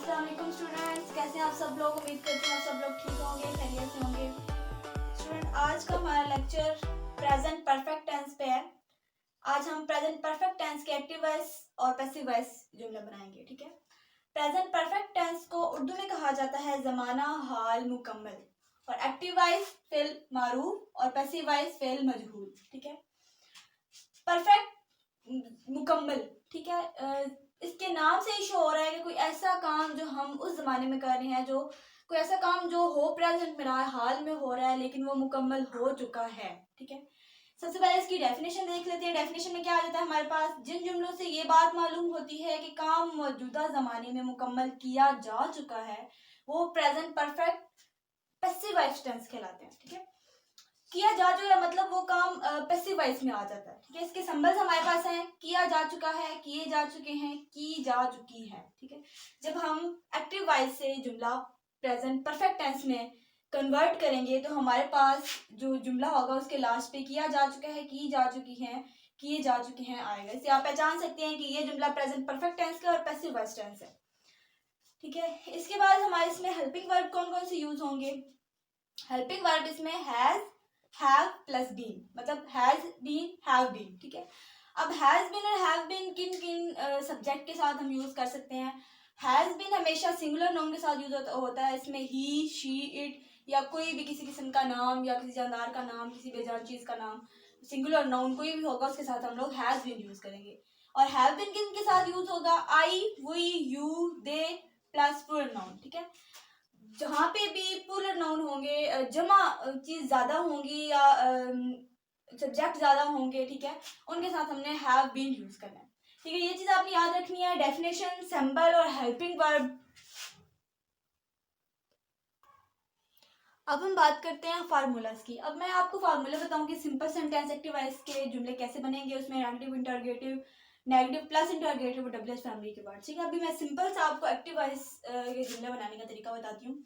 अस्सलाम वालेकुम स्टूडेंट्स, कैसे हैं आप सब लोग। उम्मीद करती हूँ आप सब लोग ठीक होंगे, खैरियत से होंगे। स्टूडेंट, आज का हमारा लेक्चर प्रेजेंट परफेक्ट टेंस पे है। आज हम प्रेजेंट परफेक्ट टेंस के एक्टिव वॉइस और पैसिव वॉइस जुमले बनाएंगे। ठीक है। प्रेजेंट परफेक्ट टेंस को उर्दू में कहा जाता है ज़माना हाल मुकम्मल, और एक्टिव वॉइस फेल मारूफ और पैसिव वॉइस फेल मजहूल। ठीक है। परफेक्ट मुकम्मल, ठीक है, इसके नाम से ही शो हो रहा है कि कोई ऐसा काम जो हम उस जमाने में कर रहे हैं, जो कोई ऐसा काम जो हो प्रेजेंट में रहा है, हाल में हो रहा है, लेकिन वो मुकम्मल हो चुका है। ठीक है। सबसे पहले इसकी डेफिनेशन देख लेते हैं। डेफिनेशन में क्या आ जाता है हमारे पास, जिन जुमलों से ये बात मालूम होती है कि काम मौजूदा जमाने में मुकम्मल किया जा चुका है, वो present perfect passive voice tense कहलाते हैं। ठीक है। किया जा चुका है मतलब वो काम पैसिव वॉइस में आ जाता है। ठीक है। इसके सिंबल्स हमारे पास हैं, किया जा चुका है, किए जा चुके हैं, की जा चुकी है। ठीक है। जब हम एक्टिव वॉइस से जुमला प्रेजेंट परफेक्ट टेंस में कन्वर्ट करेंगे तो हमारे पास जो जुमला होगा उसके लास्ट पे किया जा चुका है, की जा चुकी है, किए जा चुके हैं आएगा। इससे आप पहचान सकते हैं कि ये जुमला प्रेजेंट परफेक्ट टेंस का और पैसिव वॉइस टेंस है। ठीक है। इसके बाद हमारे इसमें हेल्पिंग वर्ब कौन कौन से यूज होंगे। हेल्पिंग वर्ब इसमें हैज, हैव प्लस बीन, मतलब हैज बीन, हैव बीन। ठीक है। अब हैज बीन और हैव बीन किन किन सब्जेक्ट के साथ हम यूज कर सकते हैं। हैज बीन हमेशा सिंगुलर नाउन के साथ यूज होता है। इसमें ही, शी, इट या कोई भी किसी किस्म का नाम या किसी जानदार का नाम, किसी बेजान चीज का नाम, सिंगुलर नाउन कोई भी होगा उसके साथ हम लोग हैज बीन यूज करेंगे। और हैव बीन किन के साथ यूज होगा, I, we, you, they plus plural noun. ठीक है। जहाँ पे भी प्लूरल नाउन होंगे, जमा चीज ज्यादा होंगी या सब्जेक्ट ज्यादा होंगे, ठीक है, उनके साथ हमने हैव बीन यूज करना है। ठीक है। ये चीज आपने याद रखनी है। डेफिनेशन, सिंबल और हेल्पिंग वर्ब। अब हम बात करते हैं फार्मूलाज की। अब मैं आपको फार्मूला बताऊंगी सिंपल सेंटेंस एक्टिव वॉइस के जुमले कैसे बनेंगे। उसमें negative, interrogative, negative plus interrogative और डब्ल्यूएच फैमिली के वर्ड। ठीक है। अभी मैं सिंपल से आपको एक्टिव वॉइस के जुमले बनाने का तरीका बताती हूँ।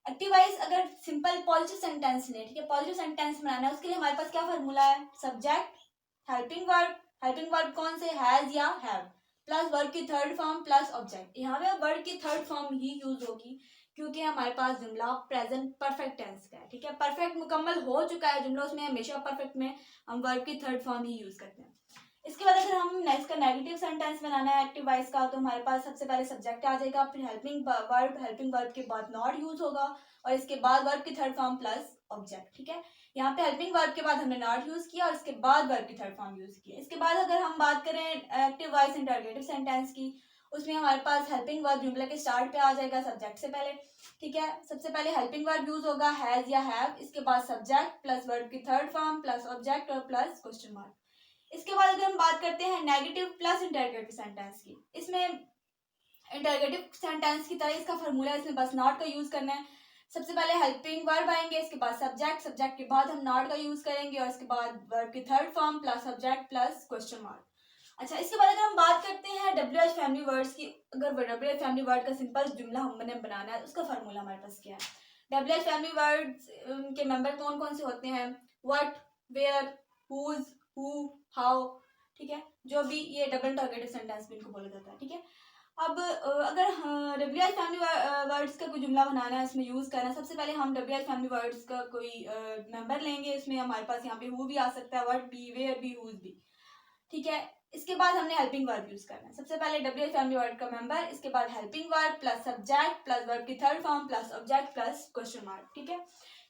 एक्टिव वॉइस अगर सिंपल पॉजिटिव सेंटेंस ले, ठीक है, पॉजिटिव सेंटेंस बनाना है, उसके लिए हमारे पास क्या फार्मूला है, सब्जेक्ट, हेल्पिंग वर्ब कौन से, हैज या हैव, प्लस वर्ब की थर्ड फॉर्म प्लस ऑब्जेक्ट। यहाँ पे वर्ब की थर्ड फॉर्म ही यूज होगी क्योंकि हमारे पास जुमला प्रेजेंट परफेक्ट टेंस का है। ठीक है। परफेक्ट मुकम्मल हो चुका है जुमला, उसमें हमेशा परफेक्ट में हम वर्ब की थर्ड फॉर्म ही यूज करते हैं। इसके बाद अगर हम नेक्स्ट का नेगेटिव सेंटेंस बनाना है एक्टिव वॉइस का, तो हमारे पास सबसे पहले सब्जेक्ट आ जाएगा, फिर हेल्पिंग वर्ब के बाद नॉट यूज होगा और इसके बाद वर्ब की थर्ड फॉर्म प्लस ऑब्जेक्ट। ठीक है। यहाँ पे हेल्पिंग वर्ब के बाद हमने नॉट यूज किया और इसके बाद वर्ब की थर्ड फॉर्म यूज किया। इसके बाद अगर हम बात करें एक्टिव वॉइस इंटरोगेटिव सेंटेंस की, उसमें हमारे पास हेल्पिंग वर्ब जुमले के स्टार्ट पे आ जाएगा सब्जेक्ट से पहले। ठीक है। सबसे पहले हेल्पिंग वर्ब यूज होगा हैज या हैव, इसके बाद सब्जेक्ट प्लस वर्ब की थर्ड फॉर्म प्लस ऑब्जेक्ट और प्लस क्वेश्चन मार्क। इसके बाद अगर हम बात करते हैं नेगेटिव प्लस इंटरोगेटिव सेंटेंस की, इसमें इंटरोगेटिव सेंटेंस की तरह इसका फार्मूला, इसमें बस नॉट का यूज करना है। सबसे पहले हेल्पिंग वर्ब आएंगे, इसके बाद सब्जेक्ट के बाद हम नॉट का यूज करेंगे और इसके बाद वर्ब की third form plus subject plus question mark. अच्छा, इसके बाद अगर हम बात करते हैं डब्ल्यूएच फैमिली वर्ड्स की, अगर डब्ल्यूएच फैमिली वर्ड का सिंपल जुमला हमने बनाना है, उसका फार्मूला हमारे पास क्या है। डब्ल्यूएच फैमिली वर्ड्स के मेंबर कौन कौन से होते हैं, what, where, whose, who, how. ठीक है। जो भी ये डबल इंटरोगेटिव सेंटेंस भी इनको बोला जाता है। ठीक है। अब अगर डब्ल्यूएच फैमिली वर्ड्स का कोई जुमला बनाना है, इसमें यूज करना है, सबसे पहले हम डब्ल्यूएच फैमिली वर्ड्स का कोई मेंबर लेंगे। इसमें हमारे पास यहाँ पे हु भी आ सकता है, व्हाट भी, वेयर भी, हुज भी। ठीक है। इसके बाद हमने हेल्पिंग वर्ब यूज करना है। सबसे पहले डब्ल्यूएच फैमिली वर्ड का मेंबर, इसके बाद helping verb plus subject plus verb की third form plus object plus question mark. ठीक है।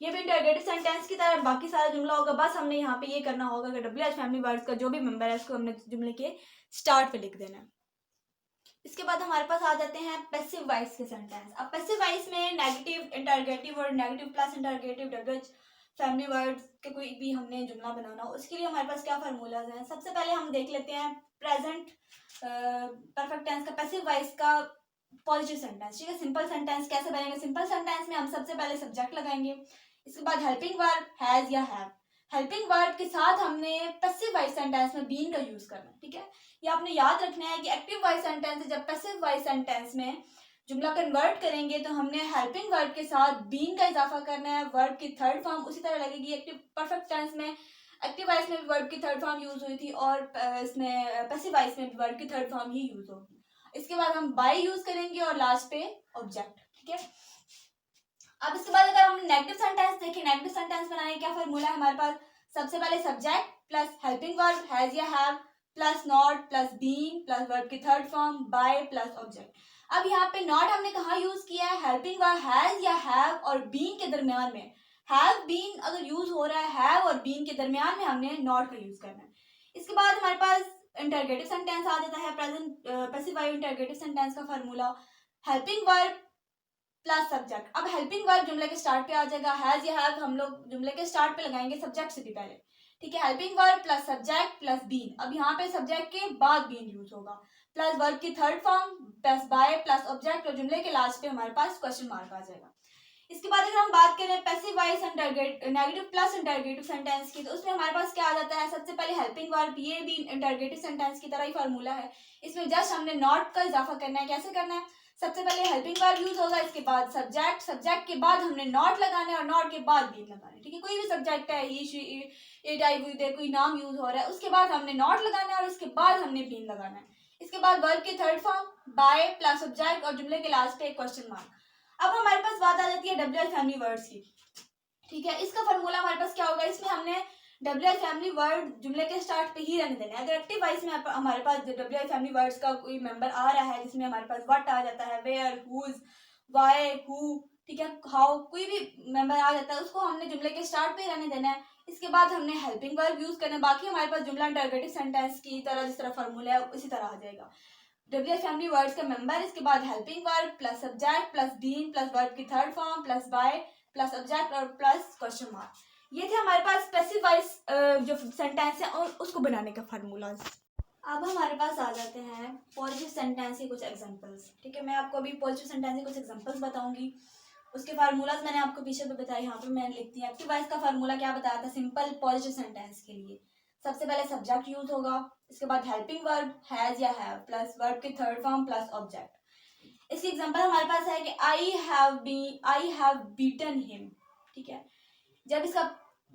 ये भी इंटरोगेटिव सेंटेंस की तरह बाकी सारा जुमला होगा, बस हमने यहाँ पे ये करना होगा कि डब्ल्यूएच फैमिली वर्ड्स का जो भी मेंबर है उसको हमने जुमले के स्टार्ट पे लिख देना है। इसके बाद हमारे पास आ जाते हैं पैसिव वॉइस के सेंटेंस। अब पैसिव वॉइस में नेगेटिव इंटरोगेटिव और negative plus interrogative WH family words के कोई भी हमने जुमला बनाना हो, उसके लिए हमारे पास क्या फार्मूलाज हैं। सबसे पहले हम देख लेते हैं प्रेजेंट परफेक्ट टेंस का पैसिव वॉइस का पॉजिटिव सेंटेंस। ठीक है। सिंपल सेंटेंस कैसे बनेगा, सिंपल सेंटेंस में हम सबसे पहले सब्जेक्ट लगाएंगे, इसके बाद हेल्पिंग वर्ब हैज या हैव, हेल्पिंग वर्ब के साथ हमने पैसिव वॉइस सेंटेंस में बीन का यूज करना है। ठीक है। ये आपने याद रखना है कि एक्टिव वॉइस सेंटेंस जब पैसिव वॉइस सेंटेंस में जुमला कन्वर्ट करेंगे तो हमने हेल्पिंग वर्ब के साथ बीन का इजाफा करना है। वर्ब की थर्ड फॉर्म उसी तरह लगेगी। एक्टिव परफेक्ट टेंस में एक्टिव वॉइस में भी वर्ब की थर्ड फॉर्म यूज हुई थी और इसमें पैसिव वॉइस में भी वर्ब की थर्ड फॉर्म ही यूज होगी। इसके बाद हम बाय यूज करेंगे और लास्ट पे ऑब्जेक्ट, ठीक है। अब इसके बाद अगर हम नेगेटिव सेंटेंस देखें, नेगेटिव सेंटेंस बनाने क्या फॉर्मूला है हमारे पास, सबसे पहले subject plus helping verb has या have plus not plus being plus verb की third form by plus object. अब यहाँ पे नॉट हमने कहाँ यूज किया है, हेल्पिंग वर्ब हैज या हैव और बीइंग के दरमियान में। हैव बीन अगर यूज हो रहा है हैव और बीइंग के दरमियान में हमने नॉट का यूज करना है। इसके बाद हमारे पास इंटरगेटिव सेंटेंस आ जाता है, प्रेजेंट पैसिव इंटरगेटिव सेंटेंस का formula helping verb plus subject. अब हेल्पिंग वर्ब जुमले के स्टार्ट पे आ जाएगा, हैज या हैव हम लोग जुमले के स्टार्ट पे लगाएंगे सब्जेक्ट से भी पहले, ठीक है। Helping verb plus subject plus been, अब यहाँ पे सब्जेक्ट के बाद बीन यूज होगा, प्लस वर्ब की third form plus by plus object और जुमले के लास्ट पे हमारे पास क्वेश्चन मार्क आ जाएगा। इसके बाद अगर हम बात करें passive voice negative plus interrogative sentence की, तो उसमें हमारे पास क्या आ जाता है, सबसे पहले हेल्पिंग वर्ब, ये भी इंटरगेटिव सेंटेंस की तरह ही फार्मूला है। इसमें जस्ट हमने नॉट का इजाफा करना है। कैसे करना है, सबसे पहले हेल्पिंग वर्ब यूज होगा, इसके बाद सब्जेक्ट, सब्जेक्ट के बाद हमने नॉट लगाना है और नॉट के बाद बीन लगाना है, ठीक है। कोई भी सब्जेक्ट है, ही शी इट आई वी दे, कोई नाम यूज हो रहा है, उसके बाद हमने नॉट लगाना है और इसके बाद हमने बीन लगाना है। इसके बाद वर्ब की third form by plus subject और जुमले के लास्ट पे क्वेश्चन मार्क। अब हमारे पास बात आ जाती है डब्ल्यूएच फैमिली वर्ड्स की, ठीक है। इसका फॉर्मूला हमारे पास क्या होगा, इसमें हमने डब्ल्यूएच फैमिली वर्ड जुमले के स्टार्ट पे ही रहने देना है। अगर एक्टिव वॉइस में हमारे पास डब्ल्यूएच फैमिली वर्ड्स का कोई मेंबर आ रहा है जिसमें हमारे पास व्हाट आ जाता है, वेयर, हुज, व्हाई, हु, ठीक है, हाउ, कोई भी मेंबर आ जाता है उसको हमने जुमले के स्टार्ट पे रहने देना है। इसके बाद हमने हेल्पिंग वर्ब यूज करना है, बाकी हमारे पास जुमला इंटरगेटिव सेंटेंस की तरह जिस तरह फॉर्मूला है उसी तरह आ जाएगा। डब्ल्यूएच फैमिली वर्ड्स का मेंबर, इसके बाद helping verb plus subject plus been plus verb की third form plus by plus object और प्लस क्वेश्चन मार्क। ये थे हमारे पास पैसिव वॉइस जो सेंटेंस है और उसको बनाने का फार्मूलाज। अब हमारे पास आ जाते हैं पॉजिटिव सेंटेंस के कुछ एग्जांपल्स, ठीक है। मैं आपको अभी पॉजिटिव सेंटेंस के कुछ एग्जांपल्स बताऊंगी, उसके फार्मूलाज मैंने आपको पीछे पे बताया, यहाँ पे मैंने लिखती है। एक्टिव वॉइस का फार्मूला क्या बताया था, सिंपल पॉजिटिव सेंटेंस के लिए सबसे पहले सब्जेक्ट यूज होगा, इसके बाद हेल्पिंग वर्ब हैज या हैव प्लस वर्ब की थर्ड फॉर्म प्लस ऑब्जेक्ट। इसकी एग्जांपल हमारे पास है कि आई हैव बीटन हिम, ठीक है। जब इसका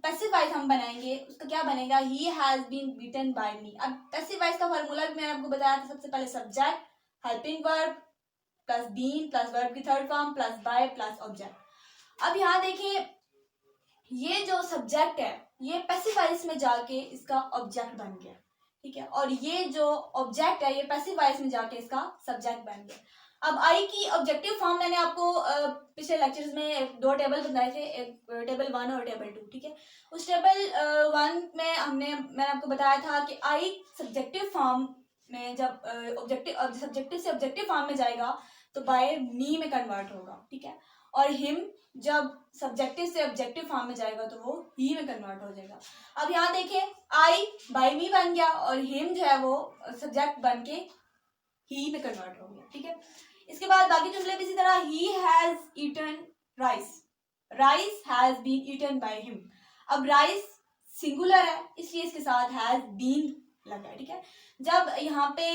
पैसिव वॉइस हम बनाएंगे उसका क्या बनेगा, he has been beaten by me. अब पैसिव वॉइस का फार्मूला भी मैंने आपको बताया था, सबसे पहले subject helping verb plus been plus verb की third form plus by plus object. अब यहाँ देखिए ये जो सब्जेक्ट है ये पैसिव वॉइस में जाके इसका ऑब्जेक्ट बन गया, ठीक है, और ये जो ऑब्जेक्ट है ये पैसिव वॉइस में जाके इसका सब्जेक्ट बन गया। अब आई की ऑब्जेक्टिव फॉर्म मैंने आपको पिछले लेक्चर्स में दो टेबल बताए थे, एक टेबल 1 और टेबल 2, ठीक है। उस टेबल 1 में मैंने आपको बताया था कि आई सब्जेक्टिव फॉर्म में जब सब्जेक्टिव से ऑब्जेक्टिव फॉर्म में जाएगा तो बाय मी में कन्वर्ट होगा, ठीक है, और हिम जब सब्जेक्टिव से ऑब्जेक्टिव फॉर्म में जाएगा तो वो ही में कन्वर्ट हो जाएगा। अब यहाँ देखिए आई बाय मी बन गया और हिम जो है वो सब्जेक्ट बन के ही में कन्वर्ट हो गया, ठीक है। इसके बाद बाकी जुमले भी इसी तरह, he has eaten rice, rice has been eaten by him. अब राइस सिंगुलर है इसलिए इसके साथ हैज बीन लगा है, ठीक है। जब यहाँ पे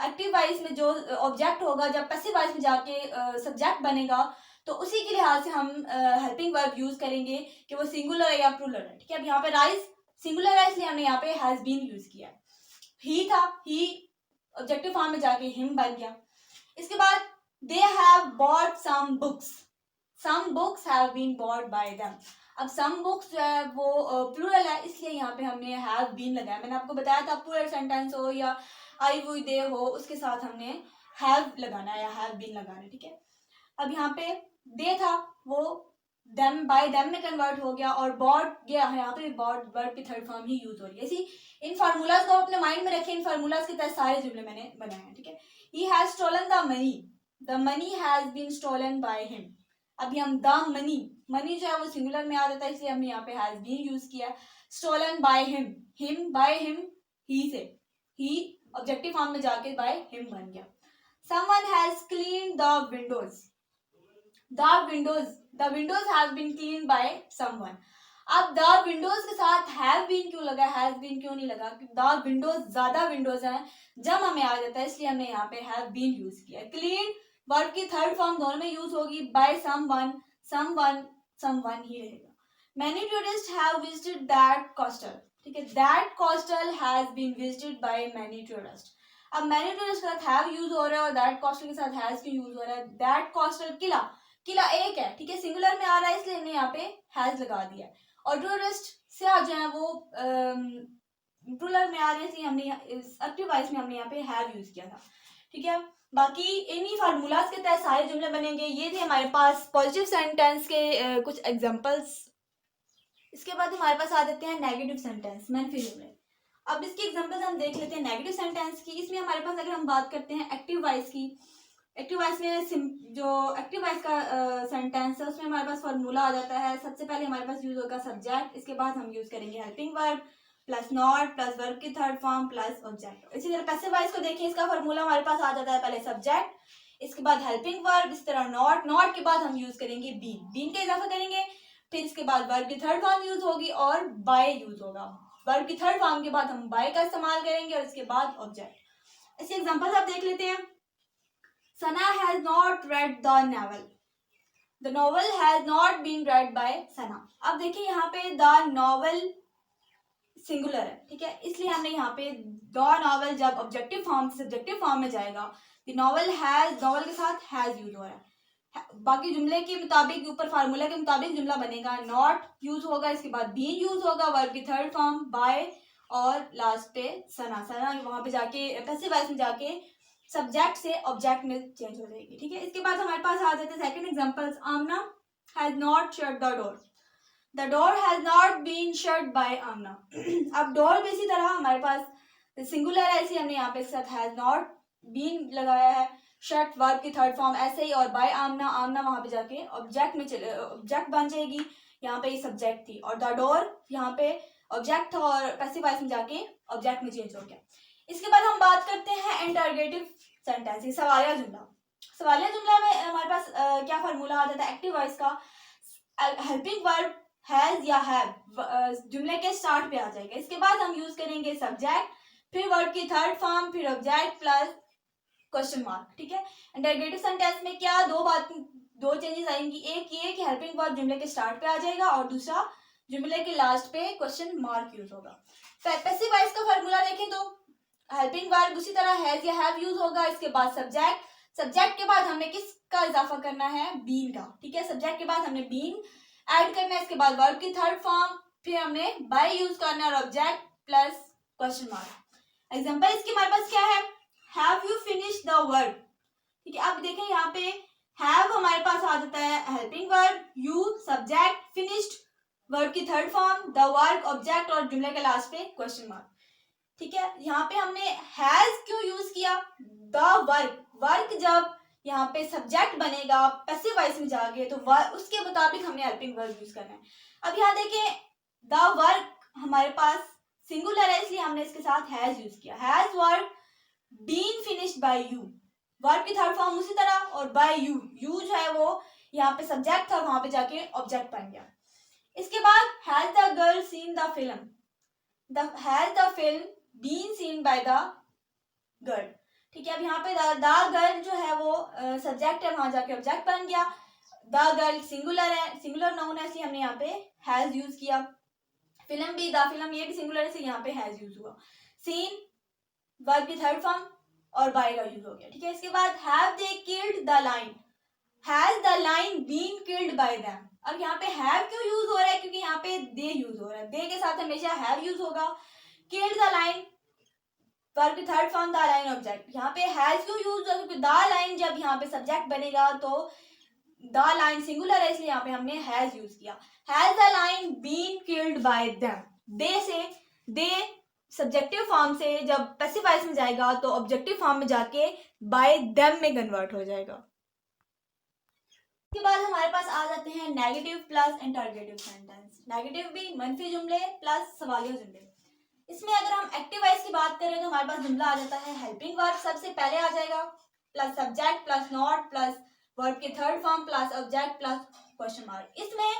एक्टिव वॉइस में जो ऑब्जेक्ट होगा, जब पैसिव वॉइस में जाके सब्जेक्ट बनेगा तो उसी के लिहाज से हम हेल्पिंग वर्ब यूज करेंगे कि वो सिंगुलर है या प्लूरल है, ठीक है। अब यहाँ पे राइस सिंगुलर है इसलिए हमने यहाँ पे हैज बीन यूज किया। ही था, ही ऑब्जेक्टिव फॉर्म में जाके हिम बन गया। इसके बाद they have bought some books have been bought by them. अब सम बुक्स जो है वो प्लूरल है इसलिए यहाँ पे हमने हैव बीन लगाया। मैंने आपको बताया था प्लूरल सेंटेंस हो या आई वो दे हो उसके साथ हमने हैव लगाना है या हैव बीन लगाना है, ठीक है। अब यहाँ पे दे था वो देम बाय देम में कन्वर्ट हो गया और बॉट गया है, यहाँ पे बॉट वर्ब की थर्ड फॉर्म ही यूज हो रही है। इसी इन फार्मूलाज को अपने माइंड में रखें, इन फार्मूलाज के तहत सारे जुमले मैंने बनाए हैं, ठीक है। He has stolen the money has been stolen by him. अभी हम द मनी जो है वो सिंगुलर में आ जाता है इसलिए हमने यहाँ पे हैज बीन यूज किया। Stolen by him by him he से, ही ऑब्जेक्टिव फॉर्म में जाके बाय हिम बन गया। Someone has clean the Windows, the windows have been cleaned by someone। अब the windows के साथ have been क्यों लगा, has been क्यों नहीं लगा, the windows ज्यादा विंडोज हैं, जब हमें आ जाता है इसलिए हमने यहाँ पे have been यूज किया। clean वर्ब की थर्ड फॉर्म दोनों में यूज होगी, by someone ही रहेगा। many tourists have visited that coastal, ठीक है, that coastal has been visited by many tourists। अब मैनी टूरिस्ट के साथ हैव यूज हो रहा है और दैट कॉस्टल के साथ हैज क्यों यूज हो रहा है? दैट कॉस्टल किला, किला एक है, ठीक है, सिंगुलर में आ रहा है इसलिए हमने यहाँ पे हैज लगा दिया। और टूरिस्ट से आ जाए वो प्लूरल में आ रहे हैं इसलिए हमने एक्टिव वॉइस में हमने यहाँ पे हैव यूज किया था, ठीक है। बाकी इन्हीं फार्मूलाज के तहत सारे जुमले बनेंगे। ये थे हमारे पास पॉजिटिव सेंटेंस के कुछ एग्जांपल्स। इसके बाद हमारे पास आ जाते हैं नेगेटिव सेंटेंस, मनफी जुमले। अब इसकी एग्जांपल्स हम देख लेते हैं नेगेटिव सेंटेंस की। इसमें हमारे पास अगर हम बात करते हैं एक्टिव वॉइस की, एक्टिव वॉइस में जो एक्टिव वॉइस का सेंटेंस है उसमें हमारे पास फार्मूला आ जाता है। सबसे पहले हमारे पास यूज होगा सब्जेक्ट, इसके बाद हम यूज करेंगे helping verb plus not plus verb की थर्ड फॉर्म प्लस ऑब्जेक्ट। इसी तरह पैसिव वॉइस को देखिए, इसका फार्मूला हमारे पास आ जाता है पहले सब्जेक्ट, इसके बाद हेल्पिंग वर्ब, इस तरह नॉट, नॉट के बाद हम यूज करेंगे बीन, बीन का इजाफा करेंगे, फिर इसके बाद वर्ब की थर्ड फॉर्म यूज होगी और बाय यूज होगा। वर्ब की थर्ड फॉर्म के बाद हम बाय का इस्तेमाल करेंगे और इसके बाद ऑब्जेक्ट। इसके एग्जांपल्स आप देख लेते हैं। Sana has not read the novel. The novel has not been read by Sana. अब देखिए यहाँ पे the novel सिंगुलर है, ठीक है, इसलिए हमने यहाँ पे the novel जब ऑब्जेक्टिव फॉर्म से सब्जेक्टिव फॉर्म में जाएगा, the novel has, novel के साथ has यूज हो रहा है। बाकी जुमले के मुताबिक, ऊपर फार्मूला के मुताबिक जुमला बनेगा, नॉट यूज होगा, इसके बाद बीन यूज होगा, वर्ब की थर्ड फॉर्म बाय और लास्ट पे सना, सना वहां पे जाके पैसिव वॉइस में जाके सब्जेक्ट से ऑब्जेक्ट में चेंज हो जाएगी, ठीक है। इसके बाद हमारे पास आ जाते हैं second examples. Aamna has not shut the door, the door has not been shut by Aamna. अब डोर भी इसी तरह हमारे पास सिंगुलर है, इसलिए हमने यहाँ पे साथ हैज नॉट बीन लगाया है, शट वर्ब की थर्ड फॉर्म ऐसे ही, और बाय आमना, आमना वहां पे जाके ऑब्जेक्ट में ऑब्जेक्ट बन जाएगी, यहाँ पे ये सब्जेक्ट थी, और द डोर यहाँ पे ऑब्जेक्ट था और पैसिव वॉइस में जाके ऑब्जेक्ट में चेंज हो गया। इसके बाद हम बात करते हैं इंटरोगेटिव सेंटेंस, सवालिया जुमला। सवालिया जुमला में हमारे पास क्या फार्मूला आ जाता है एक्टिव वॉइस का? हेल्पिंग वर्ब हैज या हैव जुमले के स्टार्ट पे आ जाएगा, इसके बाद हम यूज करेंगे सब्जेक्ट, फिर वर्ब की थर्ड फॉर्म, फिर ऑब्जेक्ट प्लस क्वेश्चन मार्क, ठीक है। इंटरोगेटिव सेंटेंस में क्या दो चेंजेस आएंगी, एक ये कि हेल्पिंग वर्ब जुमले के स्टार्ट पे आ जाएगा और दूसरा जुमले के लास्ट पे क्वेश्चन मार्क यूज होगा। पैसिव वॉइस का फार्मूला देखें तो हेल्पिंग वर्ब उसी तरह हैज या हैव यूज होगा, इसके बाद सब्जेक्ट, सब्जेक्ट के बाद हमने किसका इजाफा करना है? बीन का, ठीक है, सब्जेक्ट के बाद हमने बीन ऐड करना है, इसके बाद वर्ब की थर्ड फॉर्म, फिर हमने बाय यूज करना है और object plus question mark. Example इसकी हमारे पास क्या है? Have you finished the work, ठीक है। अब देखें यहाँ पे हैव हमारे पास आ जाता है helping verb, you subject, finished verb की third form, the work object और जुमले के लास्ट पे क्वेश्चन मार्क, ठीक है। यहाँ पे हमने हैज क्यों यूज किया? द वर्क, वर्क जब यहाँ पे सब्जेक्ट बनेगा पैसिव वॉइस में जाके तो उसके मुताबिक हमने हेल्पिंग वर्ब यूज करना है। अब यहाँ देखें द वर्क हमारे पास सिंगुलर है, इसलिए हमने इसके साथ हैज यूज किया, has work been finished by you, verb की थर्ड फॉर्म उसी तरह और बाय यू, यू जो है वो यहाँ पे सब्जेक्ट था, वहां पे जाके ऑब्जेक्ट बन गया। इसके बाद has the girl seen the film, has the film been seen by the girl, ठीक है। अब यहाँ पे द गर्ल जो है वो सब्जेक्ट है, वहां जाके ऑब्जेक्ट बन गया, द गर्ल सिंगुलर है, सिंगुलर नाउन है, इसलिए हमने यहाँ पे हैज यूज किया। फिल्म भी, द फिल्म ये भी सिंगुलर है, इसलिए यहाँ पे हैज यूज हुआ। सीन वर्ब की थर्ड फॉर्म और बाय का यूज हो गया, ठीक है। इसके बाद have they killed the lion, has the line been killed by them. अब यहाँ पे हैव क्यों यूज हो रहा है? क्योंकि यहाँ पे दे यूज हो रहा है, दे के साथ हमेशा हैव यूज होगा। किल्ड द लाइन वर्ब की third form, the line object, यहाँ पे हैज क्यों यूज होगा? क्योंकि द लाइन जब यहाँ पे सब्जेक्ट बनेगा तो द लाइन सिंगुलर है, इसलिए यहाँ पे हमने हैज यूज किया। Has the line been killed by them, they say, they subjective form से जब पैसिव वॉइस में जाएगा तो ऑब्जेक्टिव फॉर्म में जाके बाय देम में कन्वर्ट हो जाएगा। इसके बाद हमारे पास आ जाते हैं negative plus interrogative sentence. Negative भी मनफी जुमले प्लस सवालिया जुमले। इसमें अगर हम एक्टिव वॉइस की बात करें तो हमारे पास जुमला आ जाता है हेल्पिंग वर्ब सबसे पहले आ जाएगा, plus subject plus not plus verb की third form plus object plus question mark. इसमें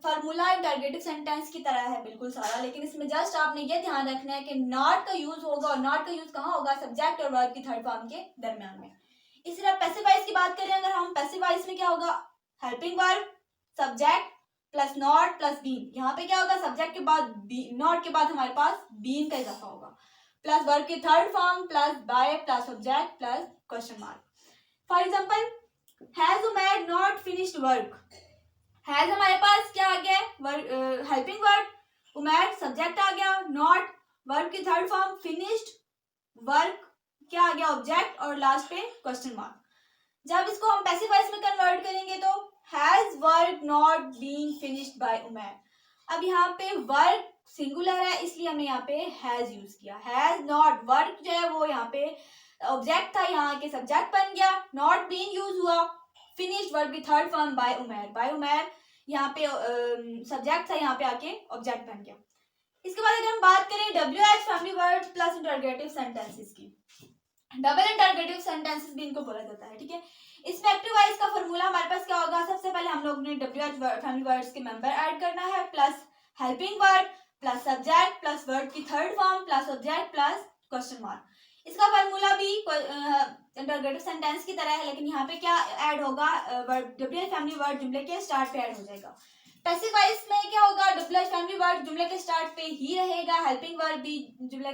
फार्मूला इंटरोगेटिव सेंटेंस की तरह है बिल्कुल सारा, लेकिन इसमें जस्ट आपने ये ध्यान रखना है कि नॉट का यूज होगा, और नॉट का यूज कहाँ होगा? सब्जेक्ट और वर्ब की थर्ड फॉर्म के दरमियान में। इसी तरह पैसिव वॉइस की बात करें अगर हम, पैसिव वॉइस में क्या होगा? Helping verb subject plus not plus been, यहाँ पे क्या होगा? सब्जेक्ट के बाद नॉट के बाद हमारे पास बीन का इजाफा होगा, प्लस वर्ब की third form plus by plus object plus question mark. For example, has Umair not finished work. Has हमारे पास क्या आ गया, हेल्पिंग वर्ब, उमैर सब्जेक्ट आ गया, नॉट वर्ब की थर्ड फॉर्म, फिनिश्ड वर्क क्या आ गया, ऑब्जेक्ट, और लास्ट पे क्वेश्चन मार्क. जब इसको हम पैसिव वॉइस में कन्वर्ट करेंगे तो has work not been finished by Umair. अब यहाँ पे वर्क सिंगुलर है इसलिए हमने यहाँ पे हैज यूज किया. हैज नॉट वर्क जो है वो यहाँ पे ऑब्जेक्ट था, यहाँ के सब्जेक्ट बन गया, नॉट बीन यूज हुआ, फिनिश्ड वर्ब की third form by Umair, by Umair यहाँ पे सब्जेक्ट था, यहाँ पे आके ऑब्जेक्ट बन गया. इसके बाद अगर हम बात करें WH family word plus interrogative sentences की, डबल इंटरोगेटिव सेंटेंसेस भी इनको बोला जाता है. ठीक है, इसमें एक्टिव वॉइस का फॉर्मूला हमारे पास क्या होगा, सबसे पहले हम लोग ने WH फैमिली वर्ड्स के मेंबर ऐड करना है, plus helping word plus subject plus word की third form plus object plus question mark. इसका फॉर्मूला भी इंटरोगेटिव सेंटेंस की तरह है, लेकिन यहाँ पे क्या ऐड होगा, WH फैमिली वर्ड जुमले के स्टार्ट पे ऐड हो जाएगा. पैसिव वॉइस में क्या होगा, WH फैमिली वर्ड जुमले के स्टार्ट पे ही रहेगा, हेल्पिंग वर्ड भी जुमले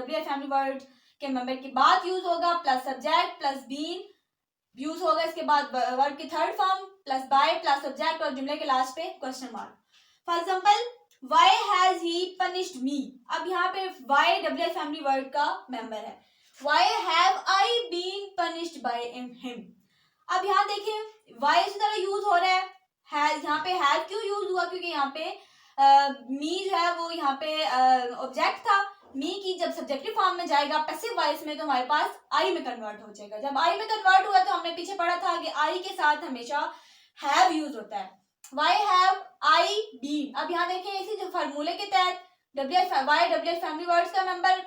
WH फैमिली वर्ड के मेंबर के बाद यूज होगा, plus subject plus been use होगा, इसके बाद वर्ब की third form plus by plus subject और जुमले के लास्ट पे question mark. For example, why has he punished me. अब यहाँ पे व्हाई WH फैमिली वर्ड का मेंबर है, why have I been punished by him. अब यहाँ देखिए व्हाई इसी तरह यूज हो रहा है, हैज यहाँ पे हैव क्यों यूज हुआ, क्योंकि यहाँ पे मी जो है वो यहाँ पे ऑब्जेक्ट था. मी की जब सब्जेक्टिव फॉर्म में जाएगा पैसिव वॉइस में तो हमारे पास आई में कन्वर्ट हो जाएगा. जब आई में कन्वर्ट हुआ तो हमने पीछे पढ़ा था कि आई के साथ हमेशा हैव यूज होता है. Why have I been. अब यहाँ देखिए इसी जो फॉर्मूले के तहत WH फैमिली वर्ड्स का member,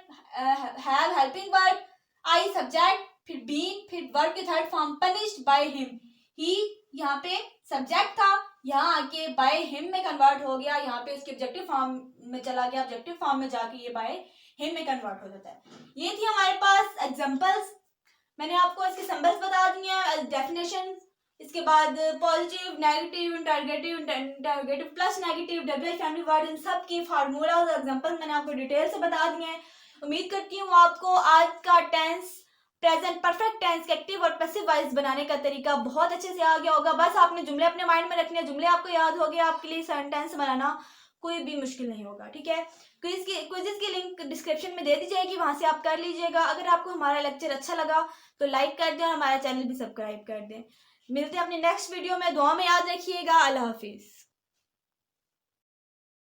have helping verb, I subject, फिर बीन, फिर वर्ब की third form punished by him. He यहाँ पे सब्जेक्ट था, यहाँ आके बाय हिम में कन्वर्ट हो गया, यहाँ पे उसके ऑब्जेक्टिव फॉर्म में चला गया, ऑब्जेक्टिव फॉर्म में जाके ये बाय हिम में कन्वर्ट हो जाता है. ये थी हमारे पास एग्जांपल्स. मैंने आपको इसके सिंबल्स बता दिए हैं, डेफिनेशन, इसके बाद positive, negative, interrogative plus negative, WH family word, इन सब के फार्मूला और एग्जांपल्स मैंने आपको डिटेल से बता दिए हैं. उम्मीद करती हूँ आपको आज का टेंस, प्रेजेंट परफेक्ट टेंस के एक्टिव और पैसिव वॉइस बनाने का तरीका बहुत अच्छे से आ गया होगा. बस आपने जुमले अपने माइंड में रखने, जुमले आपको याद हो गया, आपके लिए सेंटेंस बनाना कोई भी मुश्किल नहीं होगा. ठीक है, क्विज़ की लिंक डिस्क्रिप्शन में दे दी जाएगी, वहां से आप कर लीजिएगा. अगर आपको हमारा लेक्चर अच्छा लगा तो लाइक कर दें और हमारा चैनल भी सब्सक्राइब कर दें. मिलते हैं अपने नेक्स्ट वीडियो में, दुआ में याद रखिएगा. अल्लाह हाफिज.